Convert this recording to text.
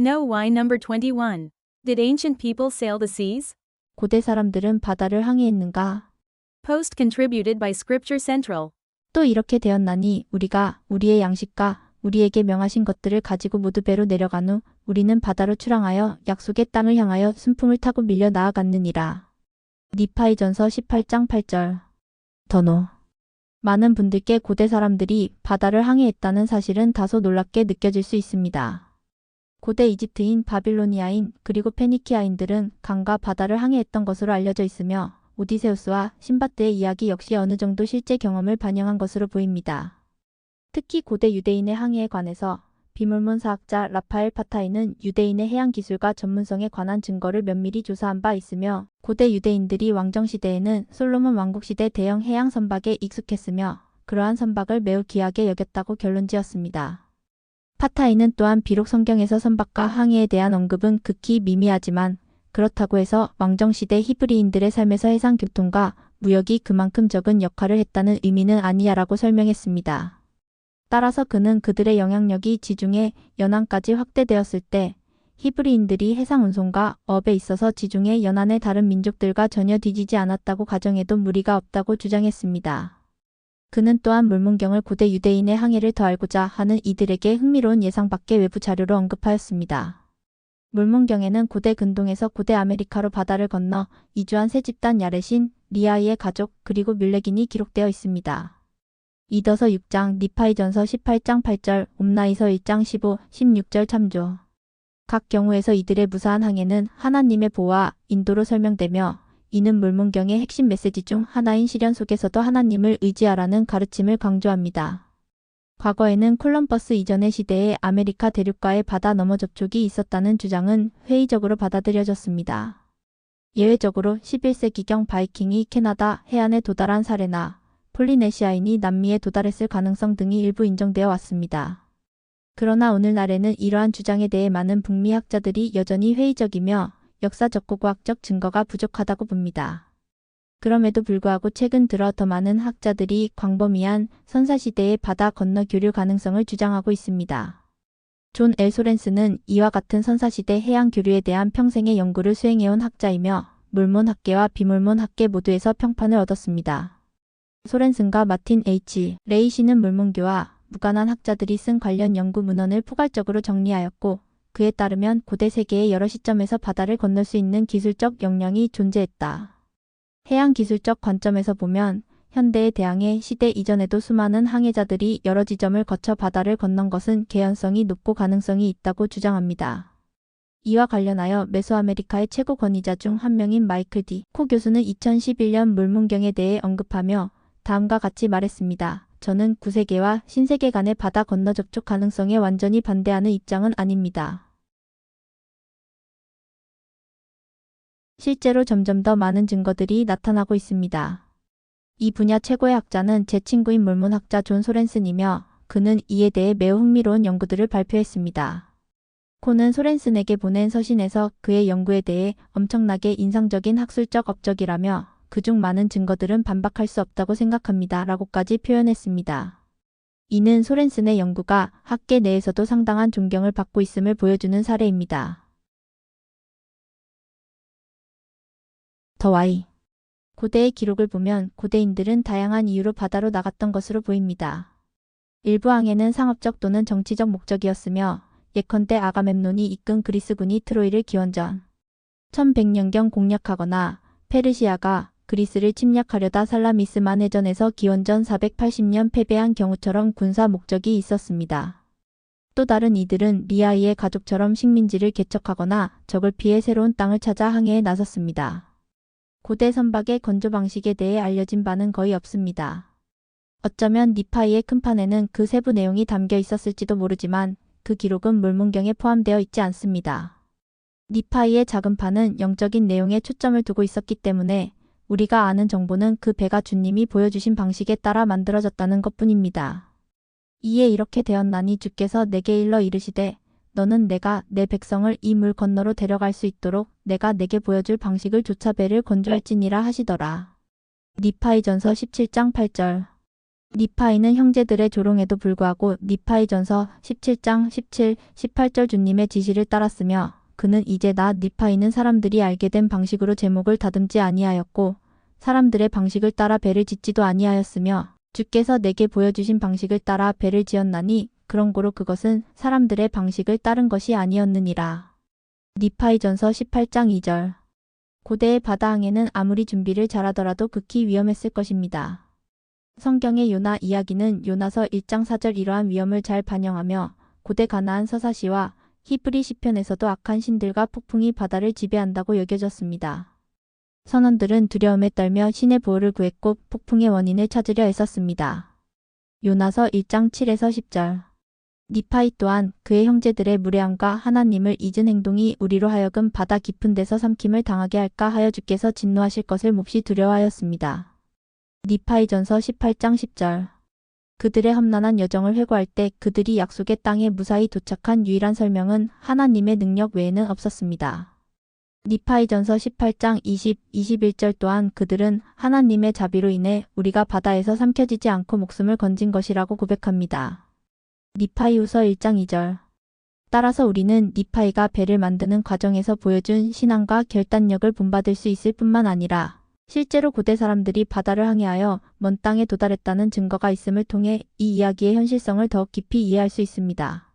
No. Why number 21. Did ancient people sail the seas? 고대 사람들은 바다를 항해했는가? Post contributed by Scripture Central. 또 이렇게 되었나니 우리가 우리의 양식과 우리에게 명하신 것들을 가지고 모두 배로 내려간 후 우리는 바다로 출항하여 약속의 땅을 향하여 순풍을 타고 밀려 나아갔느니라. 니파이전서 18장 8절. 더노. 많은 분들께 고대 사람들이 바다를 항해했다는 사실은 다소 놀랍게 느껴질 수 있습니다. 고대 이집트인 바빌로니아인 그리고 페니키아인들은 강과 바다를 항해했던 것으로 알려져 있으며 오디세우스와 신바드의 이야기 역시 어느 정도 실제 경험을 반영한 것으로 보입니다. 특히 고대 유대인의 항해에 관해서 비물문 사학자 라파엘 파타이는 유대인의 해양 기술과 전문성에 관한 증거를 면밀히 조사한 바 있으며 고대 유대인들이 왕정시대에는 솔로몬 왕국시대 대형 해양 선박에 익숙했으며 그러한 선박을 매우 귀하게 여겼다고 결론지었습니다. 파타이는 또한 비록 성경에서 선박과 항해에 대한 언급은 극히 미미하지만 그렇다고 해서 왕정시대 히브리인들의 삶에서 해상교통과 무역이 그만큼 적은 역할을 했다는 의미는 아니야라고 설명했습니다. 따라서 그는 그들의 영향력이 지중해 연안까지 확대되었을 때 히브리인들이 해상 운송과 업에 있어서 지중해 연안의 다른 민족들과 전혀 뒤지지 않았다고 가정해도 무리가 없다고 주장했습니다. 그는 또한 물문경을 고대 유대인의 항해를 더 알고자 하는 이들에게 흥미로운 예상 밖의 외부 자료로 언급하였습니다. 물문경에는 고대 근동에서 고대 아메리카로 바다를 건너 이주한 세 집단 야렛인 리아이의 가족 그리고 뮬레긴이 기록되어 있습니다. 이더서 6장, 니파이전서 18장 8절, 옴나이서 1장 15, 16절 참조. 각 경우에서 이들의 무사한 항해는 하나님의 보호와 인도로 설명되며 이는 물문경의 핵심 메시지 중 하나인 시련 속에서도 하나님을 의지하라는 가르침을 강조합니다. 과거에는 콜럼버스 이전의 시대에 아메리카 대륙과의 바다 너머 접촉이 있었다는 주장은 회의적으로 받아들여졌습니다. 예외적으로 11세기경 바이킹이 캐나다 해안에 도달한 사례나 폴리네시아인이 남미에 도달했을 가능성 등이 일부 인정되어 왔습니다. 그러나 오늘날에는 이러한 주장에 대해 많은 북미 학자들이 여전히 회의적이며 역사적고 과학적 증거가 부족하다고 봅니다. 그럼에도 불구하고 최근 들어 더 많은 학자들이 광범위한 선사시대의 바다 건너 교류 가능성을 주장하고 있습니다. 존 엘 소렌스는 이와 같은 선사시대 해양 교류에 대한 평생의 연구를 수행해온 학자이며 물문학계와 비물문학계 모두에서 평판을 얻었습니다. 소렌슨과 마틴 H. 레이시는 물문교와 무관한 학자들이 쓴 관련 연구 문헌을 포괄적으로 정리하였고 그에 따르면 고대 세계의 여러 시점에서 바다를 건널 수 있는 기술적 역량이 존재했다. 해양 기술적 관점에서 보면 현대에 대항해 시대 이전에도 수많은 항해자들이 여러 지점을 거쳐 바다를 건넌 것은 개연성이 높고 가능성이 있다고 주장합니다. 이와 관련하여 메소아메리카의 최고 권위자 중 한 명인 마이클 D. 코 교수는 2011년 물문경에 대해 언급하며 다음과 같이 말했습니다. 저는 구세계와 신세계 간의 바다 건너 접촉 가능성에 완전히 반대하는 입장은 아닙니다. 실제로 점점 더 많은 증거들이 나타나고 있습니다. 이 분야 최고의 학자는 제 친구인 물문학자 존 소렌슨이며 그는 이에 대해 매우 흥미로운 연구들을 발표했습니다. 코는 소렌슨에게 보낸 서신에서 그의 연구에 대해 엄청나게 인상적인 학술적 업적이라며 그중 많은 증거들은 반박할 수 없다고 생각합니다. 라고까지 표현했습니다. 이는 소렌슨의 연구가 학계 내에서도 상당한 존경을 받고 있음을 보여주는 사례입니다. 더 Y. 고대의 기록을 보면 고대인들은 다양한 이유로 바다로 나갔던 것으로 보입니다. 일부 항해는 상업적 또는 정치적 목적이었으며 예컨대 아가멤논이 이끈 그리스군이 트로이를 기원전 1100년경 공략하거나 페르시아가 그리스를 침략하려다 살라미스 만해전에서 기원전 480년 패배한 경우처럼 군사 목적이 있었습니다. 또 다른 이들은 리아이의 가족처럼 식민지를 개척하거나 적을 피해 새로운 땅을 찾아 항해에 나섰습니다. 고대 선박의 건조 방식에 대해 알려진 바는 거의 없습니다. 어쩌면 니파이의 큰판에는 그 세부 내용이 담겨 있었을지도 모르지만 그 기록은 물문경에 포함되어 있지 않습니다. 니파이의 작은 판은 영적인 내용에 초점을 두고 있었기 때문에 우리가 아는 정보는 그 배가 주님이 보여주신 방식에 따라 만들어졌다는 것뿐입니다. 이에 이렇게 되었나니 주께서 내게 일러 이르시되 너는 내가 내 백성을 이 물 건너로 데려갈 수 있도록 내가 내게 보여줄 방식을 조차 배를 건조할지니라 하시더라. 니파이전서 17장 8절. 니파이는 형제들의 조롱에도 불구하고 니파이전서 17장 17, 18절 주님의 지시를 따랐으며 그는 이제 나 니파이는 사람들이 알게 된 방식으로 제목을 다듬지 아니하였고 사람들의 방식을 따라 배를 짓지도 아니하였으며 주께서 내게 보여주신 방식을 따라 배를 지었나니 그런 고로 그것은 사람들의 방식을 따른 것이 아니었느니라. 니파이전서 18장 2절. 고대의 바다항해는 아무리 준비를 잘하더라도 극히 위험했을 것입니다. 성경의 요나 이야기는 요나서 1장 4절 이러한 위험을 잘 반영하며 고대 가나안 서사시와 히브리 시편에서도 악한 신들과 폭풍이 바다를 지배한다고 여겨졌습니다. 선원들은 두려움에 떨며 신의 보호를 구했고 폭풍의 원인을 찾으려 애썼습니다. 요나서 1장 7에서 10절. 니파이 또한 그의 형제들의 무례함과 하나님을 잊은 행동이 우리로 하여금 바다 깊은 데서 삼킴을 당하게 할까 하여 주께서 진노하실 것을 몹시 두려워하였습니다. 니파이전서 18장 10절. 그들의 험난한 여정을 회고할 때 그들이 약속의 땅에 무사히 도착한 유일한 설명은 하나님의 능력 외에는 없었습니다. 니파이전서 18장 20, 21절 또한 그들은 하나님의 자비로 인해 우리가 바다에서 삼켜지지 않고 목숨을 건진 것이라고 고백합니다. 니파이후서 1장 2절. 따라서 우리는 니파이가 배를 만드는 과정에서 보여준 신앙과 결단력을 본받을 수 있을 뿐만 아니라 실제로 고대 사람들이 바다를 항해하여 먼 땅에 도달했다는 증거가 있음을 통해 이 이야기의 현실성을 더욱 깊이 이해할 수 있습니다.